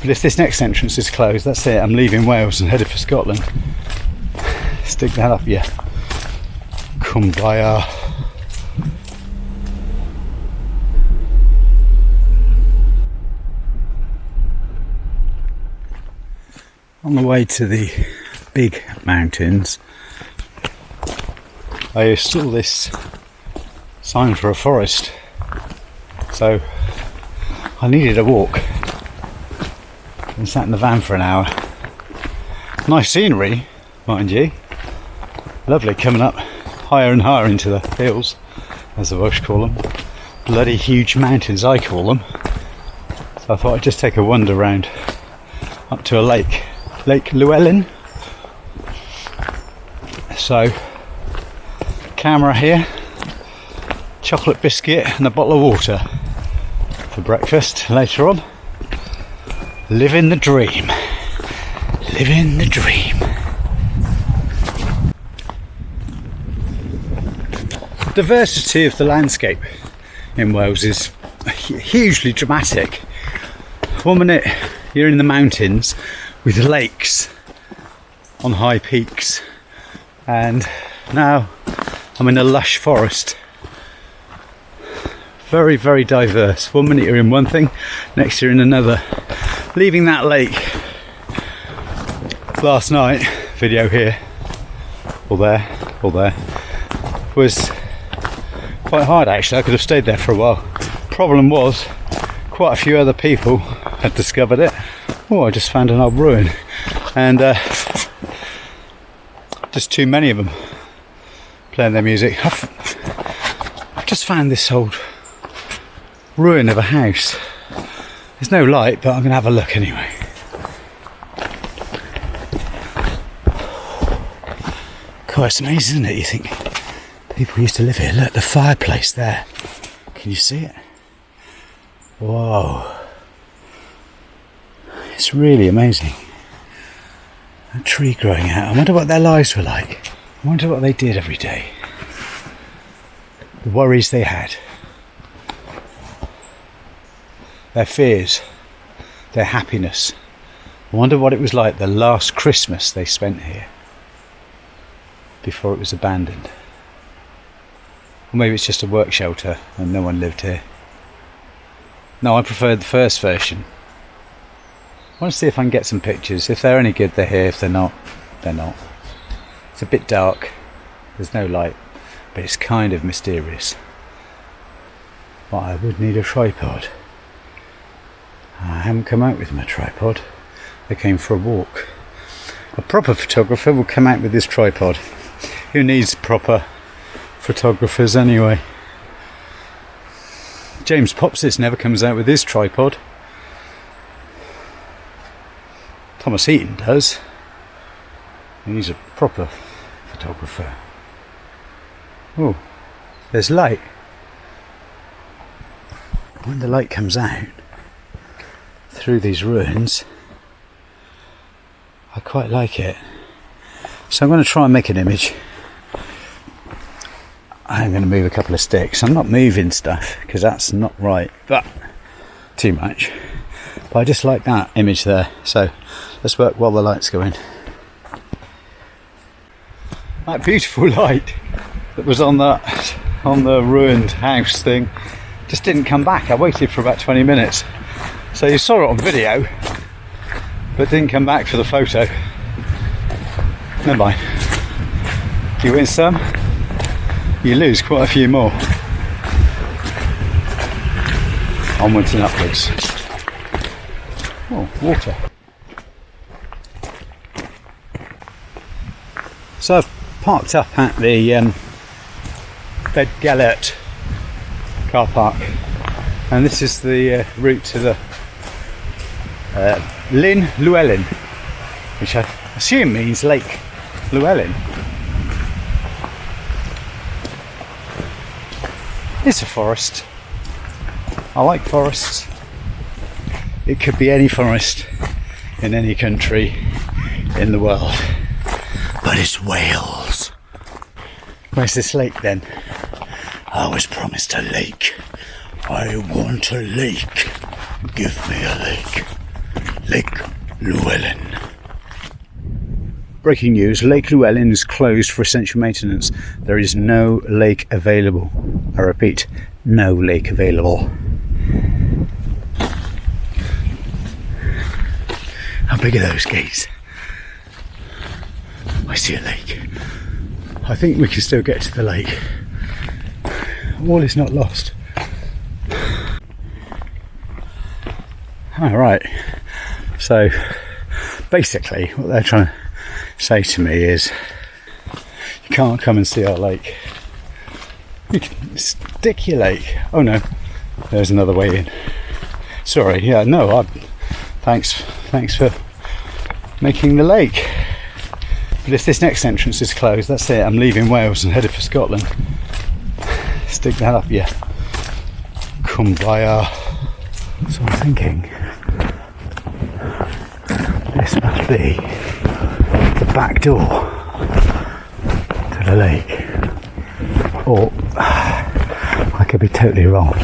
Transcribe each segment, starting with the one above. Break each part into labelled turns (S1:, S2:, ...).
S1: But if this next entrance is closed, that's it. I'm leaving Wales and headed for Scotland. Stick that up, yeah. Kumbaya. On the way to the big mountains, I saw this sign for a forest, so I needed a walk and sat in the van for an hour. Nice scenery, mind you. Lovely, coming up higher and higher into the hills, as the Welsh call them. Bloody huge mountains, I call them. So I thought I'd just take a wander round up to a lake, Lake Llywelyn. So, camera here, chocolate biscuit and a bottle of water for breakfast later on. Living the dream. Living the dream. The diversity of the landscape in Wales is hugely dramatic. One minute you're in the mountains with lakes on high peaks, and now I'm in a lush forest. Very, very diverse. One minute you're in one thing, next you're in another. Leaving that lake last night, video here, or there, was quite hard actually. I could have stayed there for a while. Problem was, quite a few other people had discovered it. Oh, I just found an old ruin, and just too many of them playing their music. I've just found this old ruin of a house. There's no light, but I'm going to have a look anyway. God, it's amazing, isn't it? You think people used to live here. Look, the fireplace there. Can you see it? Whoa. It's really amazing. A tree growing out. I wonder what their lives were like. I wonder what they did every day. The worries they had. Their fears. Their happiness. I wonder what it was like the last Christmas they spent here before it was abandoned. Or maybe it's just a work shelter and no one lived here. No, I preferred the first version. I want to see if I can get some pictures. If they're any good, they're here. If they're not, they're not. It's a bit dark. There's no light, but it's kind of mysterious. But I would need a tripod. I haven't come out with my tripod. They came for a walk. A proper photographer will come out with this tripod. Who needs proper photographers anyway? James Popsis never comes out with his tripod. Thomas Heaton does. And he's a proper photographer. Oh, there's light. When the light comes out through these ruins, I quite like it. So I'm going to try and make an image. I'm going to move a couple of sticks. I'm not moving stuff because that's not right, but too much. But I just like that image there. So let's work while the lights go in. That beautiful light that was on the ruined house thing just didn't come back. I waited for about 20 minutes. So you saw it on video, but didn't come back for the photo. Never mind. You win some, you lose quite a few more. Onwards and upwards. Oh, water. So I've parked up at the Lake Llywelyn car park, and this is the route to the Llyn, which I assume means Lake Llywelyn. It's a forest. I like forests. It could be any forest in any country in the world, but it's Wales. Where's this lake then? I was promised a lake. I want a lake. Give me a lake. Llywelyn. Breaking news, Lake Llywelyn is closed for essential maintenance. There is no lake available. I repeat, no lake available. How big are those gates? I see a lake. I think we can still get to the lake. All is not lost. Alright, so basically what they're trying to say to me is you can't come and see our lake. You can stick your lake. Oh no, there's another way in. Sorry, yeah, no, thanks for making the lake. But if this next entrance is closed, that's it. I'm leaving Wales and headed for Scotland. Stick that up, yeah. Kumbaya. So I'm thinking this must be the back door to the lake. Or I could be totally wrong.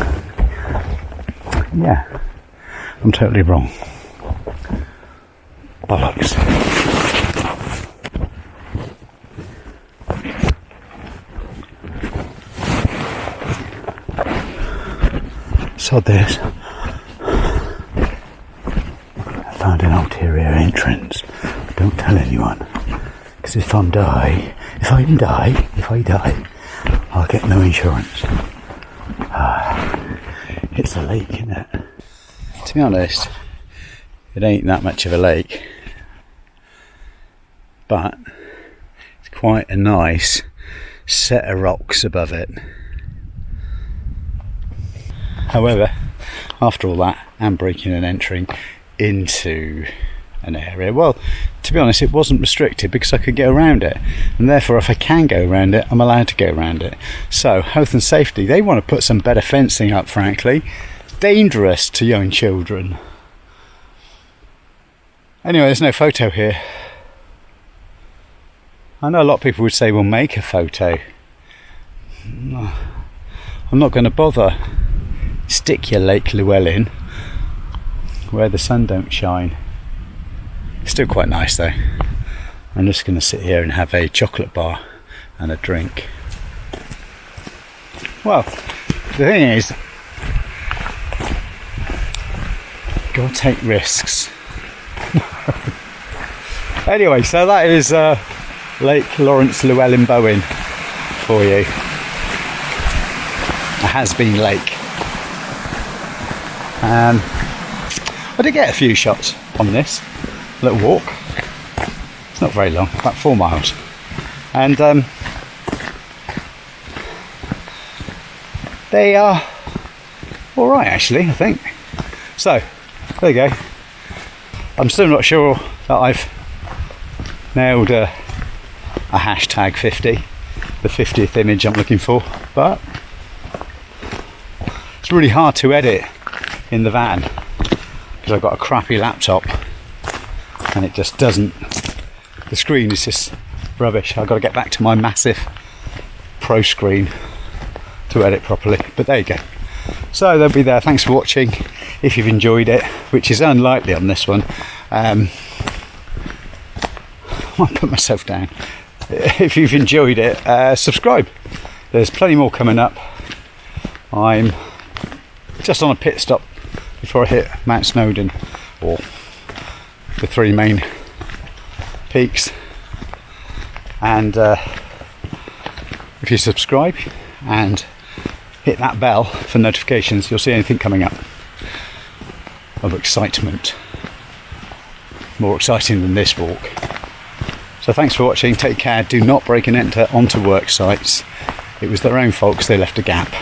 S1: Yeah, I'm totally wrong. Bollocks. Sod this. I found an ulterior entrance. Don't tell anyone. Because if I die, I'll get no insurance. It's a lake, isn't it? To be honest, it ain't that much of a lake. But it's quite a nice set of rocks above it. However, after all that, and breaking and entering into an area, well, to be honest, it wasn't restricted because I could get around it, and therefore if I can go around it, I'm allowed to go around it. So health and safety, they want to put some better fencing up, frankly. It's dangerous to young children. Anyway, there's no photo here. I know a lot of people would say, well, make a photo. I'm not going to bother. Stick your Lake Llywelyn where the sun don't shine. Still quite nice though. I'm just going to sit here and have a chocolate bar and a drink. Well, the thing is, gotta take risks. Anyway, so that is Lake Lawrence Llewellyn Bowen for you. A has-been lake. I did get a few shots on this little walk. It's not very long, about 4 miles, and they are all right actually, I think. So there you go. I'm still not sure that I've nailed a hashtag 50, the 50th image I'm looking for, but it's really hard to edit in the van because I've got a crappy laptop and it just doesn't, the screen is just rubbish. I've got to get back to my massive pro screen to edit properly, but there you go. So they'll be there. Thanks for watching. If you've enjoyed it, which is unlikely on this one, I might put myself down. If you've enjoyed it, subscribe. There's plenty more coming up. I'm just on a pit stop before I hit Mount Snowden, or the 3 main peaks, and if you subscribe and hit that bell for notifications, you'll see anything coming up of excitement, more exciting than this walk. So thanks for watching, take care, do not break and enter onto work sites. It was their own fault because they left a gap.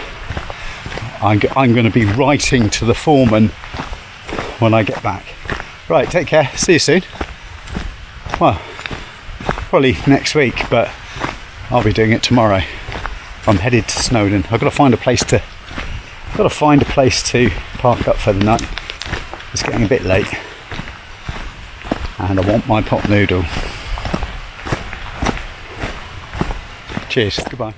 S1: I'm going to be writing to the foreman when I get back. Right, take care, see you soon. Well, probably next week, but I'll be doing it tomorrow. I'm headed to Snowden. I've got to find a place to park up for the night. It's getting a bit late, and I want my pot noodle. Cheers, goodbye.